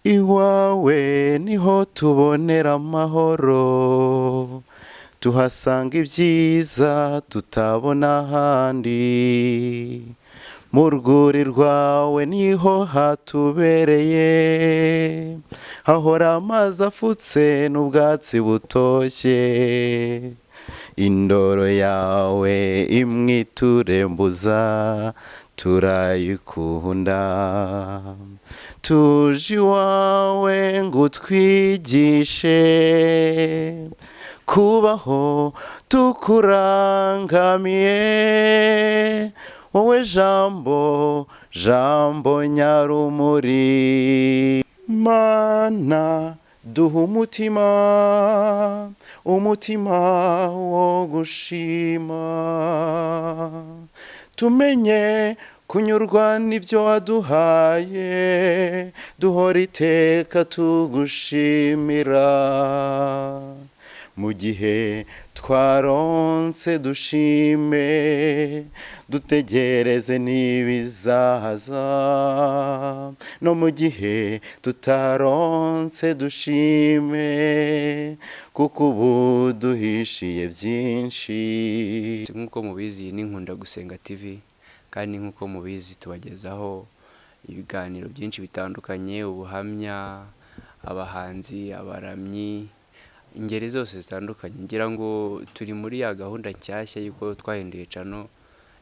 iwawe niho tubonera amahoro, tuhasanga ibyiza tutabona ahandi, mu rwuri rwawe niho hatubereye, hahora amazi afutse n'ubwatsi butoshye, indoro yawe imwe iturembuza turayikunda, tuje iwawe ngo utwigishe kubaho tukurangamiye, wowe jambo nyarumuri. Mana duha umutima wo gushima, tumenye kunyurwa n'ibyo waduhaye, duhora iteka tugushimira, mu gihe twaronse dushime, dutegereze n'ibizaza, no mu gihe tutaronse dushime, kuko ubu duhishiye byinshi. Nk'uko mubizi iyi ni Nkunda Gusenga TV, kandi nk'uko mubizi tubagezaho ibiganiro byinshi bitandukanye, ubuhamya, abahanzi, abaramyi, ingeri zose zitandukanye. Ngira ngo turi muri ya gahunda nshyashya yuko twahinduye channel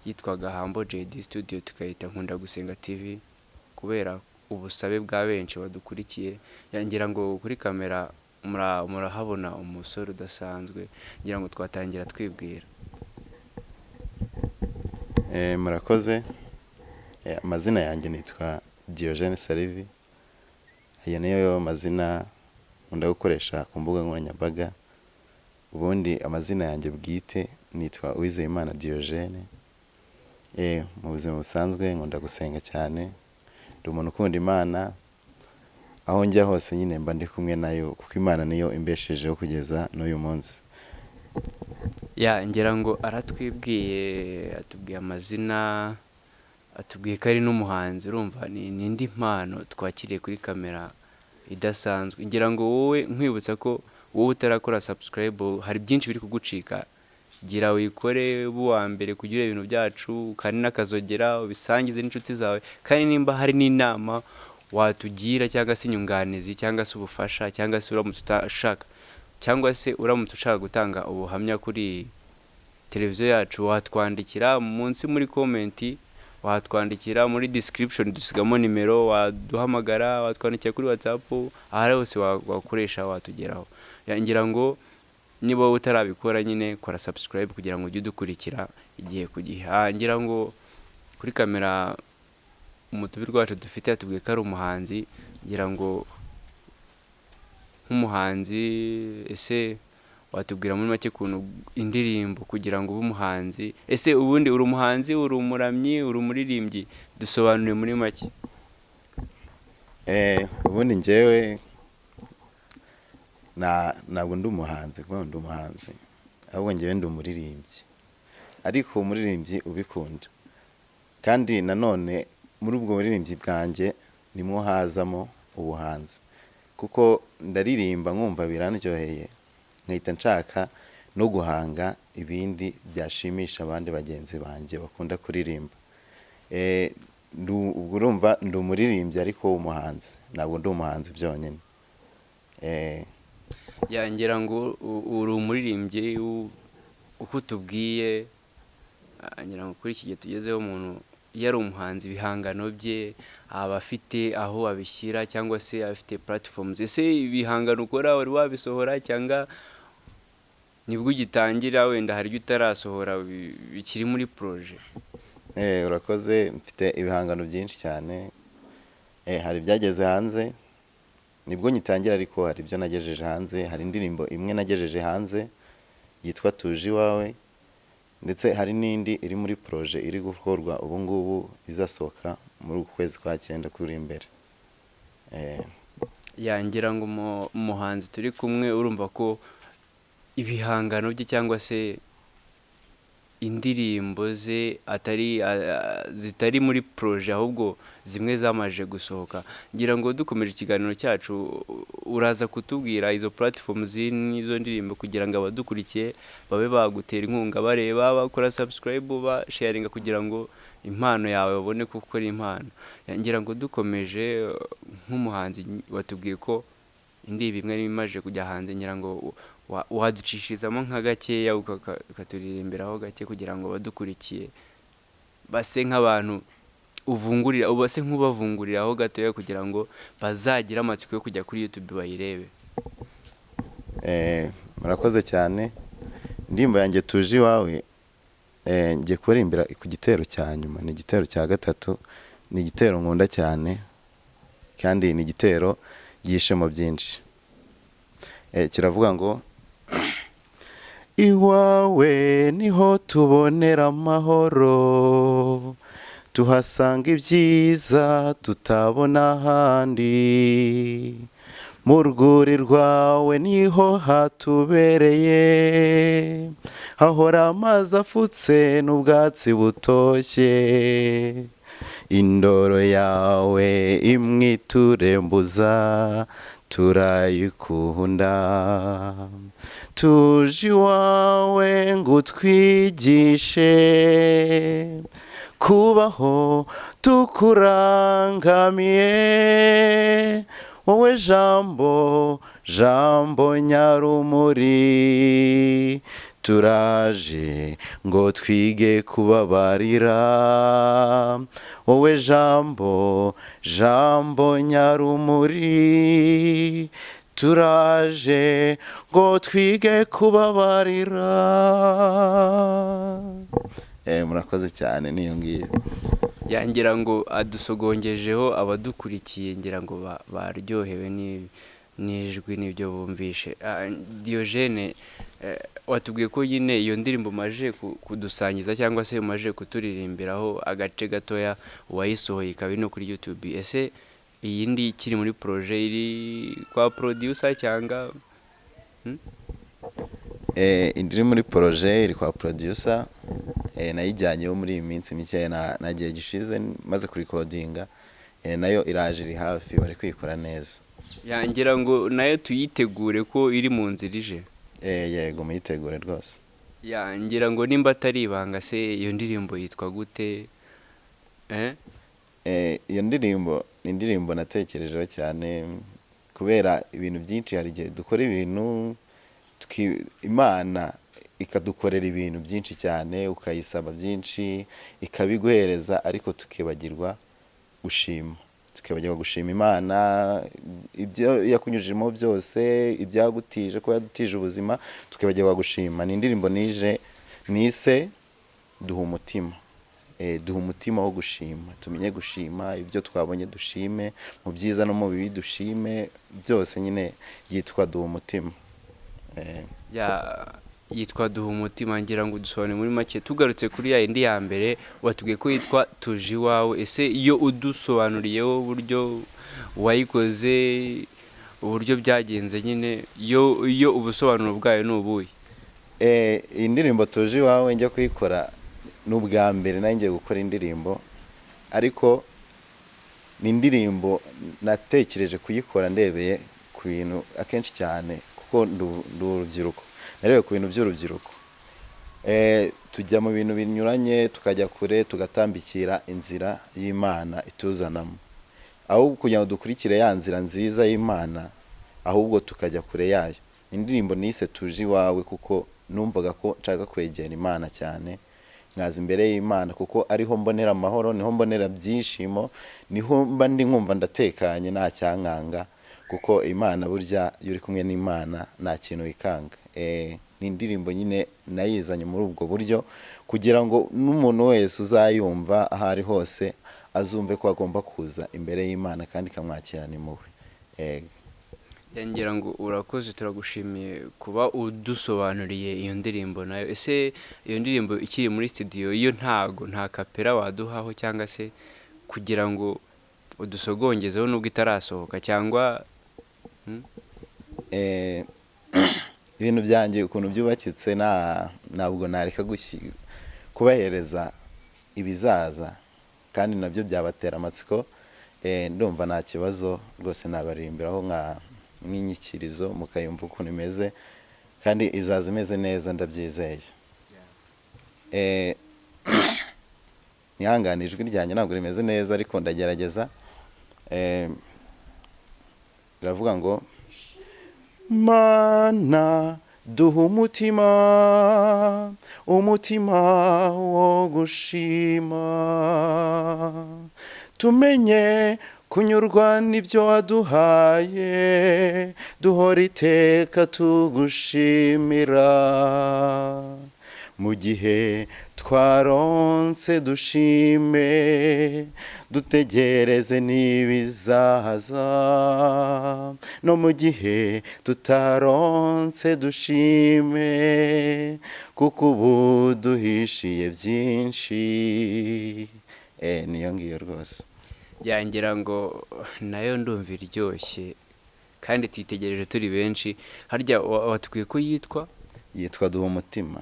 yitwaga Humble JD Studio tukayita Nkunda Gusenga TV, kubera ubusabe bwa benshi badukurikiye. Ngira ngo kuri kamera murahabona umusore udasanzwe, ngira ngo twatangira twibwira. Murakoze. Amazina yanjye nitwa Diogene Salivi, aya niyo mazina nkunda gukoresha ku mbuga nkoranyambaga. Ubundi amazina yanjye bwite nitwa Uwizeyimana Diogene. Mu buzima busanzwe nkunda gusenga cyane, ndi umuntu ukunda Imana, aho njya hose nyine mba ndi kumwe nayo, kuko Imana niyo imbeshejeho kugeza n'uyu munsi. Ngira ngo aratwibwiye, atubwiye amazina, atubwiye ko ari n'umuhanzi. Urumva ni indi mpano twakiriye kuri kamera idasanzwe. Ngira ngo wowe nkwibutsa ko wowe utarakora subscribe, hari byinshi biri kugucika. Gira wikore buwa mbere kugira ibintu byacu, kandi nakazogera ubisangize n'inshuti zawe, kandi nimba hari n'inama watugira cyangwa se inyunganizi cyangwa se ubufasha, cyangwa se uramutse utashaka, cyangwa se uramutse ushaka gutanga ubuhamya kuri televiziyo yacu, watwandikira munsi muri comment, watwandikira muri description dusigamo nimero, waduhamagara, watwandikira kuri WhatsApp, ahari hose wakoresha watugeraho. Ngira ngo niba utarabikora nyine kora subscribe kugira ngo ujye udukurikira igihe ku gihe. Ngira ngo kuri kamera umutubirwa wacu dufite yatubwiye ko ari umuhanzi. Ngira ngo nk'umuhanzi, ese watubwira muri make kuntu indirimbo kugira ngo ube umuhanzi, ese ubundi uri umuhanzi, uri umuramyi, uri umuririmbyi? Dusobanure muri make. Ubundi njyewe ntabwo ndi umuhanzi, kuko ndi umuhanzi, ahubwo njyewe ndi umuririmbyi, ariko umuririmbyi ubikunda. Kandi nanone muri ubwo buririmbyi bwanjye nimwo hazamo ubuhanzi, kuko ndaririmba nkumva birandyoheye, nkahita nshaka no guhanga ibindi byashimisha abandi bagenzi banjye bakunda kuririmba. Ubwo urumva ndi umuririmbyi ariko umuhanzi, ntabwo ndi umuhanzi byonyine. Ngira ngo uri umuririmbyi uko tubwiye. Ngira ngo kuri iki gihe tugezeho umuntu iyo ari umuhanzi, ibihangano bye aba afite aho abishyira cyangwa se afite platforms. Ese ibihangano ukora wari wabisohora cyangwa nibwo ugitangira, wenda hari ibyo utarasohora bikiri muri projet? Urakoze. Mfite ibihangano byinshi cyane, hari ibyageze hanze nibwo nyitangira, ariko hari ibyo nagejeje hanze. Hari indirimbo imwe nagejeje hanze yitwa Tuje Iwawe, ndetse hari n'indi iri muri projet iri gukorwa ubu ngubu, izasohoka muri uku kwezi kwa 9 kuri imbere. Ngira ngo umuhanzi turi kumwe, urumva ko ibihangano bye cyangwa se indirimbo ze zitari muri proje ahubwo zimwe zamaje gusohoka. Ngira ngo dukomeje ikiganiro cyacu uraza kutubwira izo platform z'izo ndirimbo kugira ngo abadukurikiye babe bagutera inkunga bareba bakora subscribe basharinga kugira ngo impano yawe babone kuko ari impano. Ngira ngo dukomeje nk'umuhanzi watubwiye ko indirimbo imwe imaje kujya hanze, ngira ngo waducishirizamo nka gakeya ukaturirimbiraho gake kugira ngo badukurikiye base nk'abantu uvungurira ubase nk'ubavunguriraho gatoya kugira ngo bazagira amatsiko yo kujya kuri YouTube bayirebe. Murakoze cyane. Indirimbo yanjye tuje iwawe ngiye kuririmbira ku gitero cya nyuma, ni igitero cya gatatu, ni igitero nkunda cyane kandi ni igitero gihishemo byinshi. Kiravuga ngo iwawe niho tubonera amahoro, tuhasanga ibyiza tutabona ahandi, mu rwuri rwawe niho hatubereye, hahora amazi afutse n'ubwatsi butoshye, indoro yawe imwe iturembuza turayikunda, tuje iwawe ngo utwigishe kubaho tukurangamiye, wowe jambo nyarumuri, turaje ngo twige kubabarira, wowe jambo nyarumuri, turaje ngo twige kubabarira. Murakoze cyane, niyo ngiyo. Yangira ngo adusogongejeho abadukurikiye, ngira ngo baryohewe n'ijwi n'ibyo bumvishe. Diogene, watubwiye ko nyine iyo ndirimbo umaje kudusangiza cyangwa se umaje kuturirimbiraho agace gatoya wayisohoye ikaba no kuri YouTube. Ese iyi ndi ikiri muri projet iri kwa producer cyangwa indi muri projet iri kwa producer, nayijyanyeho muri iyi minsi mike, nagiye gishize maze kurikodinga, nayo iraje iri hafi bari kwikora neza. Yangira ngo nayo tuyitegure ko iri mu nzira ije. Yego muyitegure rwose. Yangira ngo nimba atari ibanga se iyo ndirimbo yitwa gute? Iyo ndirimbo ni indirimbo natekerejeho cyane kubera ibintu byinshi. Hari igihe dukora ibintu Imana ikadukorera ibintu byinshi cyane, ukayisaba byinshi ikabiguhereza, ariko tukibagirwa gushima. Tukibagirwa gushima Imana ibyo yakunyujijemo byose, ibyagutije ko yadutije ubuzima, tukibagirwa gushima. Ni indirimbo nise duha umutima. Duha umutima wo gushima, tumenye gushima ibyo twabonye, dushime mu byiza no mu bibi, dushime byose. Nyine yitwa duha umutima. Yitwa duha umutima. Ngira ngo dusobanure muri make. Tugarutse kuri ya indi ya mbere watubwiye ko yitwa tuje iwawe, ese iyo udusobanuriyeho uburyo wayikoze, uburyo byagenze, nyine iyo ubusobanuro bwayo ni ubuhe? Iyi ndirimbo tuje iwawe njya kuyikora n'ubwa mbere nanjye gukora indirimbo, ariko ni indirimbo natekereje kuyikora ndebeye ku bintu akenshi cyane, kuko ndi urubyiruko, narebe ku bintu by'urubyiruko. Tujya mu bintu binyuranye, tukajya kure, tugatambikira inzira y'Imana ituzanamo, ahubwo kugira ngo dukurikire ya nzira nziza y'Imana, ahubwo tukajya kure yayo. Indirimbo nise tuje iwawe kuko numvaga ko nshaka kwegera Imana cyane, nkaza imbere y'Imana, kuko ariho mbonera amahoro, niho mbonera byishimo, niho mba ndi nkumva ndatekanye nta cyankanga, kuko Imana burya iyo uri kumwe n'Imana nta kintu wikanga. Ni indirimbo nyine nayizanye muri ubwo buryo kugira ngo n'umuntu wese uzayumva aho ari hose azumve ko agomba kuza imbere y'Imana kandi ikamwakirana impuhwe. Ngira ngo urakoze, turagushimiye kuba udusobanuriye iyo ndirimbo nayo. Ese iyo ndirimbo ikiri muri studio iyo nta kapera waduhaho cyangwa se kugira ngo udusogongezeho nubwo itarasohoka cyangwa ibintu byanjye ukuntu byubakitse ntabwo nareka kubahereza ibizaza kandi nabyo byabatera amatsiko. Ndumva nta kibazo rwose nabaririmbiraho nk'inyikirizo mukayumva ukuntu imeze kandi izaza imeze neza ndabyizeye. Nihangane ijwi ryanjye ntabwo rimeze neza ariko ndagerageza. Biravuga ngo Mana duha umutima wo gushima, tumenye kunyurwa n'ibyo waduhaye, duhora iteka tugushimira. Mu gihe twaronse dushime, dutegereze n'ibizaza, no mu gihe tutaronse dushime, kuko ubu duhishiye byinshi. Niyo ngiyo rwose. Yangira ngo nayo ndumva iryoshye kandi tuyitegereje turi benshi. Harya watubwiye ko yitwa Duha umutima.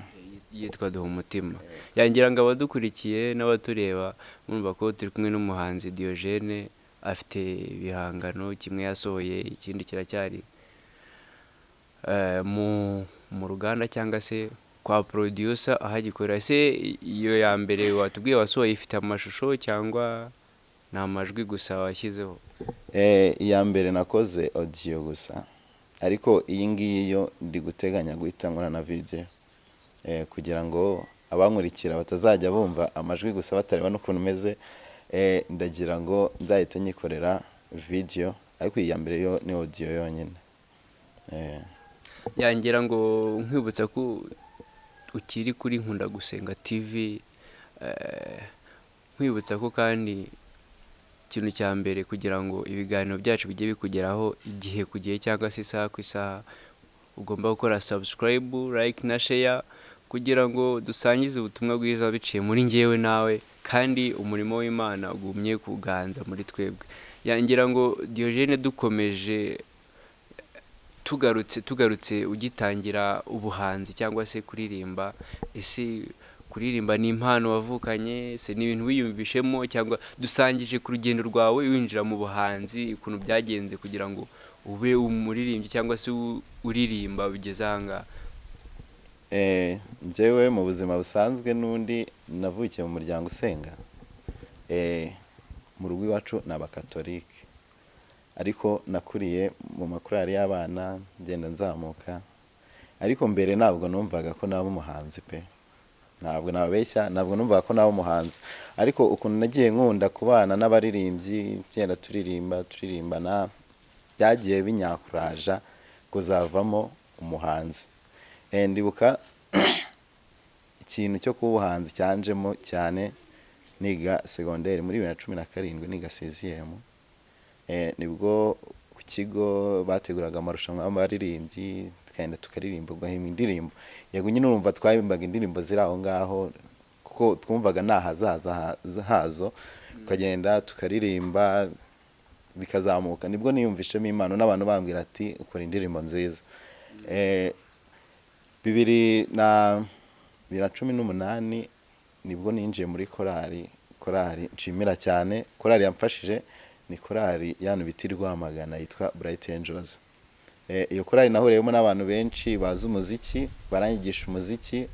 Yitwa Duha umutima. Yangira ngo abadukurikiye n'abatureba murumva ko turi kumwe n'umuhanzi Diogene, afite ibihangano, kimwe yasohoye ikindi kiracyari mu ruganda cyangwa se kwa producer ahagikorera. Ese iyo ya mbere watubwiye wasohoye ifite amashusho cyangwa ni amajwi gusa washyizeho? Iya mbere nakoze audio gusa, ariko iyi ngiyi yo ndi guteganya guhita nkora na video, kugira ngo abankurikira batazajya bumva amajwi gusa batareba n'ukuntu meze. Ndagira ngo nzahita nyikorera video, ariko iya mbere yo ni audio yonyine. Yangira ngo nkwibutsa ko ukiri kuri Nkunda Gusenga TV, nkwibutsa ko kandi ikintu cya mbere kugira ngo ibiganiro byacu bijye bikugeraho igihe ku gihe cyangwa se isaha ku isaha, ugomba gukora subscribe, like na share kugira ngo dusangize ubutumwa bwiza biciye muri njyewe nawe, kandi umurimo w'Imana ugumye kuganza muri twebwe. Yangira ngo Diogene, dukomeje tugarutse ugitangira ubuhanzi cyangwa se kuririmba, ese kuririmba ni impano wavukanye, se ni ibintu wiyumvishemo, cyangwa dusangije ku rugendo rwawe winjira mu buhanzi ukuntu byagenze kugira ngo ube umuririmbyi cyangwa se uririmba bigeze ahangaha? Njyewe mu buzima busanzwe n'undi navukiye mu muryango usenga. Mu rugo iwacu ni abakatolike, ariko nakuriye mu makorali y'abana ngenda nzamuka. Ariko mbere ntabwo numvaga ko naba umuhanzi pe, ntabwo nababeshya, ntabwo numvaga ko naba umuhanzi. Ariko ukuntu nagiye nkunda kubana n'abaririmbyi, ngenda turirimbana, byagiye binyakuraja kuzavamo umuhanzi. Ndibuka ikintu cyo kuba ubuhanzi cyanjemo cyane niga segonderi muri 2017, niga 6e. Nibwo ku kigo bateguraga amarushanwa y'abaririmbyi, tukagenda tukaririmba, ugahimba indirimbo. Yego nyine urumva twahimbaga indirimbo ziri aho ngaho kuko twumvaga nahazaza hazo, tukagenda tukaririmba bikazamuka. Nibwo niyumvishemo impano n'abantu bambwira ati ukora indirimbo nziza. 2018 nibwo ninjiye muri korali nshimira cyane. Korali yamfashije ni korali yantu biti Rwamagana yitwa Bright Angels. Iyo korali nahuriyemo n'abantu benshi bazi umuziki, baranyigisha umuziki,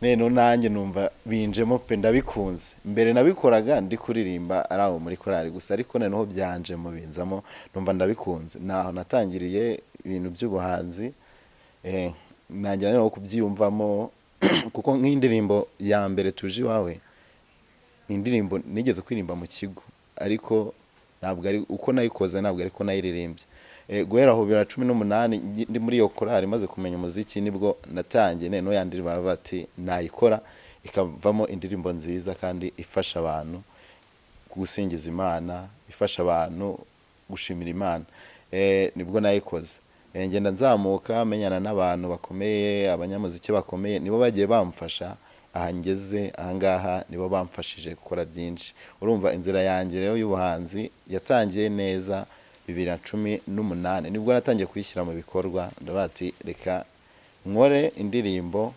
none nanjye numva binjemo pe, ndabikunze. Mbere nabikoraga ndi kuririmba ari aho muri korali gusa, ariko noneho byanje mu binzamo numva ndabikunze. Naho natangiriye ibintu by'ubuhanzi, nangira no kubyiyumvamo kuko nk'indirimbo ya mbere Tuje Iwawe ni indirimbo nigeze kuririmba mu kigo, ariko ntabwo ari uko nayikoze, ntabwo ariko nayiririmbye. Guhera aho 2018 ndi muri iyo korali maze kumenya umuziki, nibwo natangiye none yandirimba bati nayikora ikavamo indirimbo nziza kandi ifasha abantu gusingiza Imana, ifasha abantu gushimira Imana. Nibwo nayikoze. Ngenda nzamuka menyana n'abantu bakomeye, abanyamuziki bakomeye, nibo bagiye bamfasha aha ngeze ahangaha, nibo bamfashije gukora byinshi. Urumva inzira yanjye rero y'ubuhanzi yatangiye neza 2018, nibwo natangiye kuyishyira mu bikorwa. Ndabati reka nkore indirimbo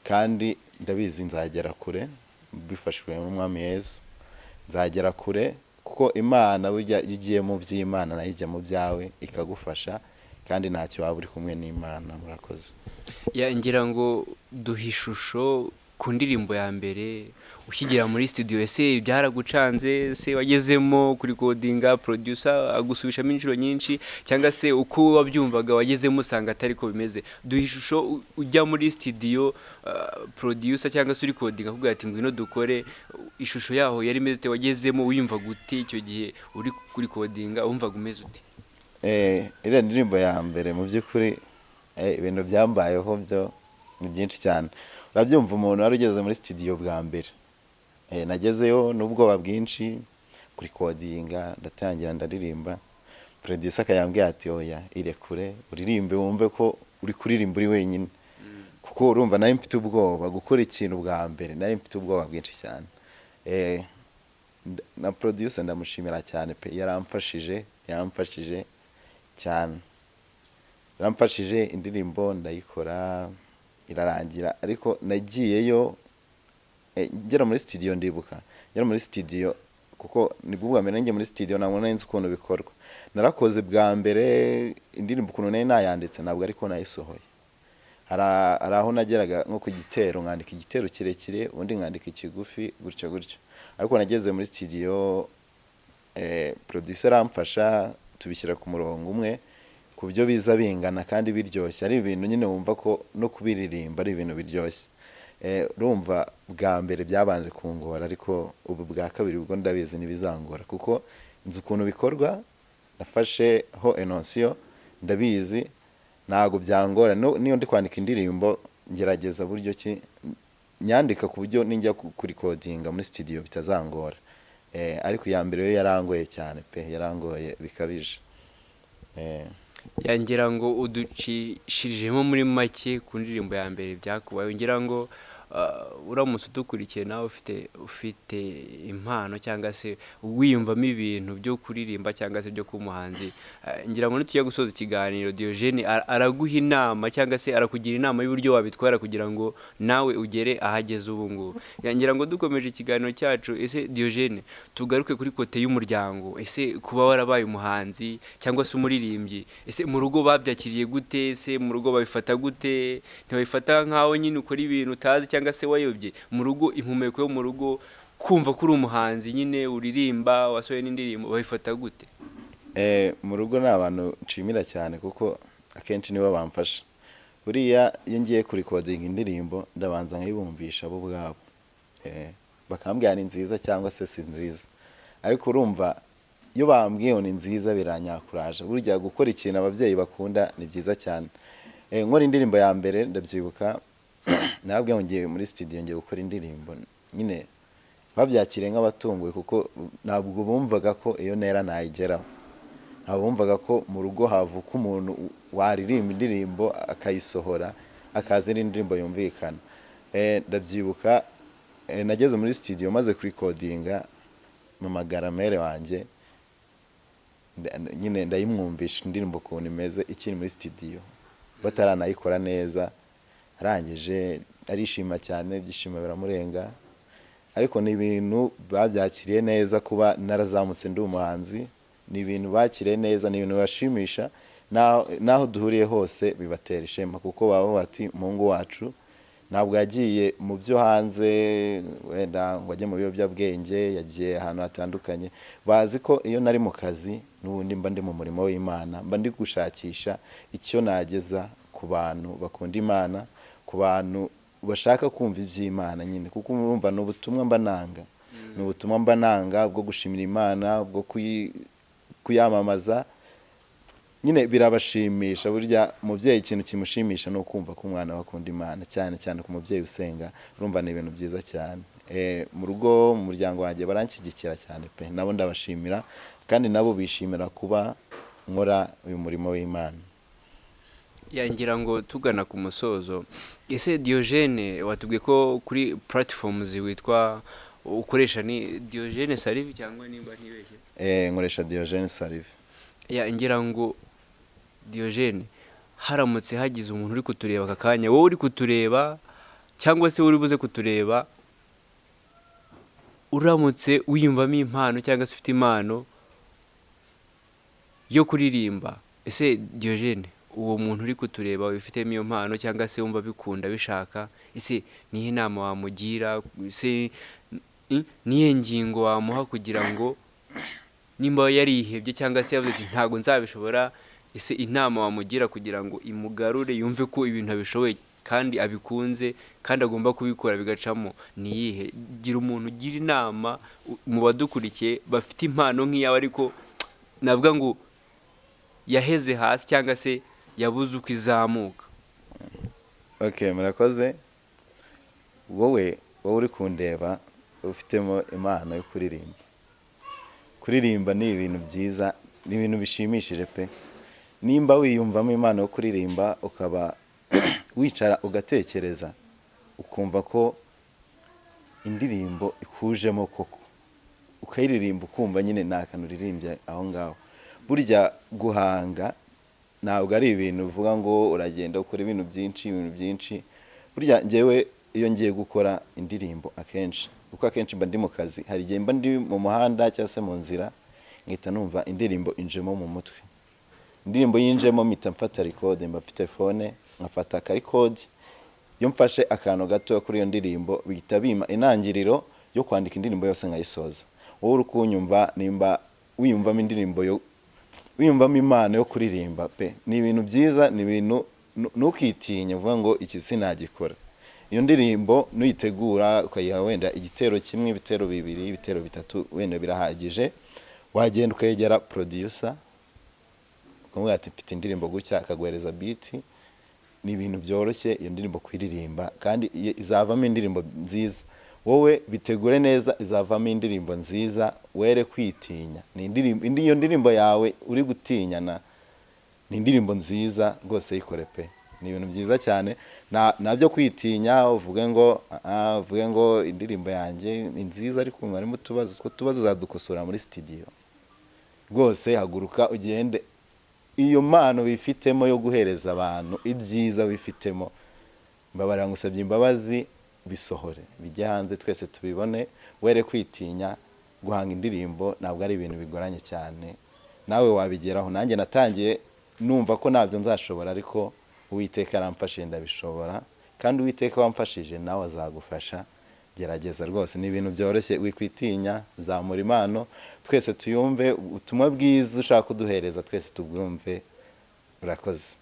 kandi ndabizi nzagera kure bifashijwe n'umwami Yesu, nzagera kure kuko Imana burya iyo ugiye mu by'Imana nayo ijya mu byawe ikagufasha, kandi ntacyo waba uri kumwe n'Imana. Murakoze. ngira ngo duhe ishusho ku ndirimbo ya mbere ukigera muri studio, ese byaragucanze, ese wagezemo kuri codinga producer agusubishamo inshuro nyinshi, cyangwa se uko wabyumvaga wagezemo usanga atari ko bimeze? Duhe ishusho ujya muri studio, producer cyangwa se uri codinga akubwira ati ngwino dukore, ishusho yaho yari imeze ute? Wagezemo wiyumva gute icyo gihe uri kuri codinga, wumvaga umeze ute? Iriya ndirimbo ya mbere mu by'ukuri ibintu byambayeho byo ni byinshi cyane. Urabyumva umuntu wari ugeze muri studio bwa mbere, nagezeyo n'ubwoba bwinshi kuri codinga, ndatangira ndaririmba, producer akayambwira ati oya irekure uririmbe wumve ko uri kuririmba uri wenyine, kuko urumva nari mfite ubwoba gukora ikintu bwa mbere, nari mfite ubwoba bwinshi cyane. Na producer ndamushimira cyane pe, yaramfashije cyane, yaramfashije, indirimbo ndayikora irarangira. Ariko nagiyeyo ngera muri studio, ndibuka ngera muri studio kuko nibwo bwa mbere ngiye muri studio, ntabwo nari nzi ukuntu bikorwa. Narakoze bwa mbere indirimbo ukuntu nari nayanditse ntabwo ariko nayisohoye. Hari aho nageraga nko ku gitero, nkandika igitero kirekire ubundi nkandika ikigufi gutyo gutyo. Ariko nageze muri studio, producer aramfasha, tubishyira ku murongo umwe ku byo biza bingana kandi biryoshye. Ari ibintu nyine wumva ko no kubiririmba ari ibintu biryoshye. Urumva bwa mbere byabanje kungora, ariko ubu bwa kabiri ubwo ndabizi ntibizangora kuko nzi ukuntu bikorwa, nafasheho enonsiyo, ndabizi ntago byangora. Niyo ndi kwandika indirimbo ngerageza buryo ki nyandika ku buryo ninjya kuri codinga muri studio bitazangora. Ariko ya mbere yo yarangoye cyane pe, yarangoye bikabije. Ngira ngo uducishirijemo muri make ku ndirimbo ya mbere byakubaye. Ngira ngo uramutse udukurikiye nawe ufite impano cyangwa se wiyumvamo ibintu byo kuririmba cyangwa se byo kuba umuhanzi, ngira ngo nitujya gusoza ikiganiro Diogene araguha inama cyangwa se arakugira inama y'uburyo wabitwara kugira ngo nawe ugere ahageze ubu ngubu. Ngira ngo dukomeje ikiganiro cyacu, ese Diogene tugaruke kuri kote y'umuryango. Ese kuba warabaye umuhanzi cyangwa se umuririmbyi, ese mu rugo babyakiriye gute? Ese mu rugo babifata gute? Ntibabifata nkaho nyine ukora ibintu utazi cyangwa se wayobye? Mu rugo impumeko yo mu rugo, kumva ko uri umuhanzi nyine uririmba wasohoye n'indirimbo, babifata gute? Mu rugo ni abantu nshimira cyane kuko akenshi nibo bamfasha. Buriya iyo ngiye kuri coding indirimbo ndabanza nkayibumvisha bo bwabo, bakambwira ni nziza cyangwa se si nziza. Ariko urumva iyo bambwiye ni nziza biranyakuraje. Burya gukora ikintu ababyeyi bakunda ni byiza cyane. Nkora indirimbo ya mbere ndabyibuka, nabwo ngiye muri studio ngiye gukora indirimbo, nyine babyakiriye nk'abatunguwe kuko ntabwo bumvaga ko iyo ntera nayigeraho. Ntabwo bumvaga ko mu rugo havuka umuntu waririmba indirimbo akayisohora akazira indirimbo yumvikana. Ndabyibuka nageze muri studio maze kuri codinga, mpamagara mere wanjye, nyine ndayimwumvisha indirimbo ukuntu imeze ikiri muri studio bataranayikora neza. Arangije arishima cyane, ibyishimo biramurenga. Ariko ni ibintu babyakiriye neza, kuba narazamutse ndi umuhanzi ni ibintu bakiriye neza, ni ibintu bashimisha, naho duhuriye hose bibatera ishema kuko baba bati Mungu wacu ntabwo yagiye mu byo hanze, wenda ngo ajye mu biyobyabwenge, yagiye ahantu hatandukanye. Bazi ko iyo nari mu kazi n'ubundi mba ndi mu murimo w'Imana, mba ndi gushakisha icyo nageza ku bantu bakunda Imana, ku bantu bashaka kumva iby'Imana nyine, kuko urumva ni ubutumwa mba nanga, ni ubutumwa mba nanga bwo gushimira Imana, bwo kuyamamaza. Nyine birabashimisha. Burya umubyeyi ikintu kimushimisha no kumva ko umwana bakunda Imana, cyane cyane ku mubyeyi usenga. Urumva ni ibintu byiza cyane. Mu rugo, mu muryango wanjye baranshyigikira cyane pe, nabo ndabashimira kandi nabo bishimira kuba nkora uyu murimo w'Imana. Ngira ngo tugana ku musozo, ese Diogene watubwiye ko kuri platforms witwa ukoresha ni Diogene Salive cyangwa nimba ntibeshye? Nkoresha Diogene Salive. Ngira ngo Diogene, haramutse hagize umuntu uri kutureba aka kanya, wowe uri kutureba cyangwa se uri buze kutureba uramutse wiyumvamo impano cyangwa se ufite impano yo kuririmba, ese Diogene uwo muntu uri kutureba wifitemo iyo mpano cyangwa se wumva bikunda bishaka, ese nihe nama wamugira, ese nihe ngingo wamuha kugira ngo nimba yarihebye cyangwa se yavuze ati ntabwo nzabishobora, ese inama wamugira kugira ngo imugarure yumve ko ibintu abishoboye kandi abikunze kandi agomba kubikora bigacamo niyihe? Gira umuntu ugira inama mu badukurikiye bafite impano nk'iyawe ariko navuga ngo yaheze hasi cyangwa se yabuze uko izamuka. Okay, murakoze. Wowe uri kundeba ufitemo impano yo kuririmba. Kuririmba ni ibintu byiza, ni ibintu bishimishije pe. Nimba wiyumvamo impano yo kuririmba ukaba wicara ugatekereza ukumva ko indirimbo ikujemo koko, ukayiririmba ukumva nyine nta kantu uririmbye aho ngaho. Burya guhanga ntabwo ari ibintu uvuga ngo uragenda ukora ibintu byinshi. Burya njyewe iyo ngiye gukora indirimbo akenshi, kuko akenshi mba ndi mu kazi, hari igihe mba ndi mu muhanda cyangwa se mu nzira nkita numva indirimbo injemo mu mutwe. Indirimbo yinjemo mpita mfata record, mba mfite phone nkafata ka record, iyo mfashe akantu gato kuri iyo ndirimbo bihita bima intangiriro yo kwandika indirimbo yose nkayisoza. Wowe uri kunyumva nimba wiyumvamo indirimbo yo wiyumvamo impano yo kuririmba pe, ni ibintu byiza, ni ibintu ntukitinye uvuga ngo iki sinagikora. Iyo ndirimbo nuyitegura ukayiha wenda igitero kimwe, ibitero bibiri, ibitero bitatu wenda birahagije, wagenda ukayegera producer ukamubwira ati mfite indirimbo gutya, akaguhereza beat. Ni ibintu byoroshye iyo ndirimbo kwiririmba kandi izavamo indirimbo nziza. Wowe bitegure neza, izavamo indirimbo nziza, were kwitinya. Ni indirimbo iyo ndirimbo yawe uri gutinyana, ni indirimbo nziza rwose yikore pe. Ni ibintu byiza cyane, nabyo kwitinya uvuge ngo indirimbo yanjye ni nziza ariko harimo utubazo uzadukosora muri studio. Rwose haguruka ugende, iyo mpano wifitemo yo guhereza abantu ibyiza wifitemo, mbabarira ngusabye imbabazi, bisohore bijye hanze twese tubibone. Were kwitinya, guhanga indirimbo ntabwo ari ibintu bigoranye cyane, nawe wabigeraho. Nanjye natangiye numva ko ntabyo nzashobora, ariko Uwiteka aramfashije ndabishobora, kandi Uwiteka wamfashije nawe azagufasha. Gerageza rwose, ni ibintu byoroshye, wikwitinya, zamura impano, twese tuyumve, ubutumwa bwiza ushaka kuduhereza twese tubwumve. Urakoze.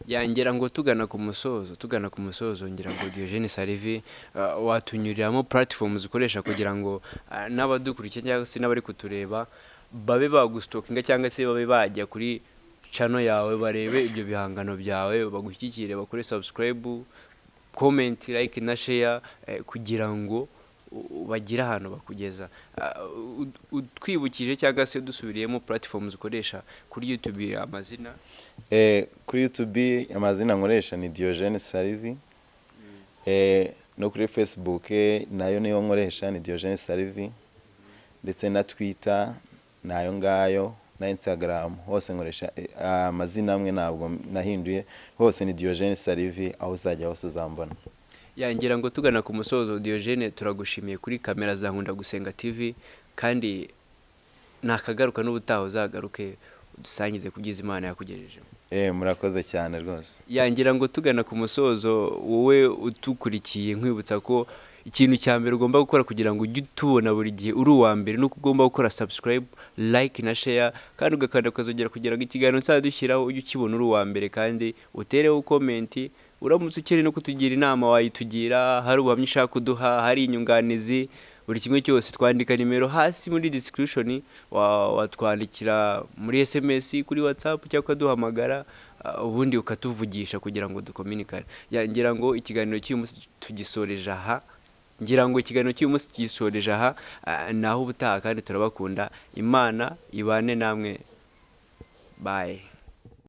Yangera ngo tugana ku musozo ngira ngo Diogene Salivi watunyuriramo platforms ukoresha kugira ngo n'abadukurikiye cyangwa se n'abari kutureba babe bagustokinga cyangwa se babe bajya kuri channel yawe barebe ibyo bihangano byawe, bagushyikire, bakore subscribe, comment, like na share kugira ngo bagira ahantu bakugeza. Twibukije cyangwa se dusubiriyemo platforms ukoresha kuri YouTube amazina. Kuri YouTube amazina nkoresha ni Diogene Salivi. No kuri Facebook nayo niyo nkoresha ni Diogene Salivi. Ndetse na Twitter nayo ngayo, na Instagram hose nkoresha amazina amwe, ntabwo nahinduye, hose ni Diogene Salivi, aho uzajya hose uzambona. Yangira ngo tugana ku musozo Diogene, turagushimiye kuri kamera za Nkunda Gusenga TV, kandi nakagaruka n'ubutaho uzagaruke udusangize kubyiza Imana yakugejeje. Murakoze cyane rwose. Yangira ngo tugana ku musozo, wowe utukurikiye nkwibutsa ko ikintu cya mbere ugomba gukora kugira ngo ujye tubona buri gihe uri uwa mbere nuko ugomba gukora subscribe, like na share, kandi ugakanda ukazogera kugira ngo ikiganiro nzadushyiraho ujye ukibona uri uwa mbere, kandi utereho comment. Uramutse ukiri no kutugira inama wayitugira, hari ubuhamya ushaka kuduha, hari inyunganizi, buri kimwe cyose twandika nimero hasi muri description, watwandikira muri SMS, kuri WhatsApp cyangwa ukaduhamagara, ubundi ukatuvugisha kugira ngo dukomunikane. Ngira ngo ikiganiro cy'umunsi tugisoreje aha. Naho ubutaha kandi turabakunda. Imana ibane namwe. Bye.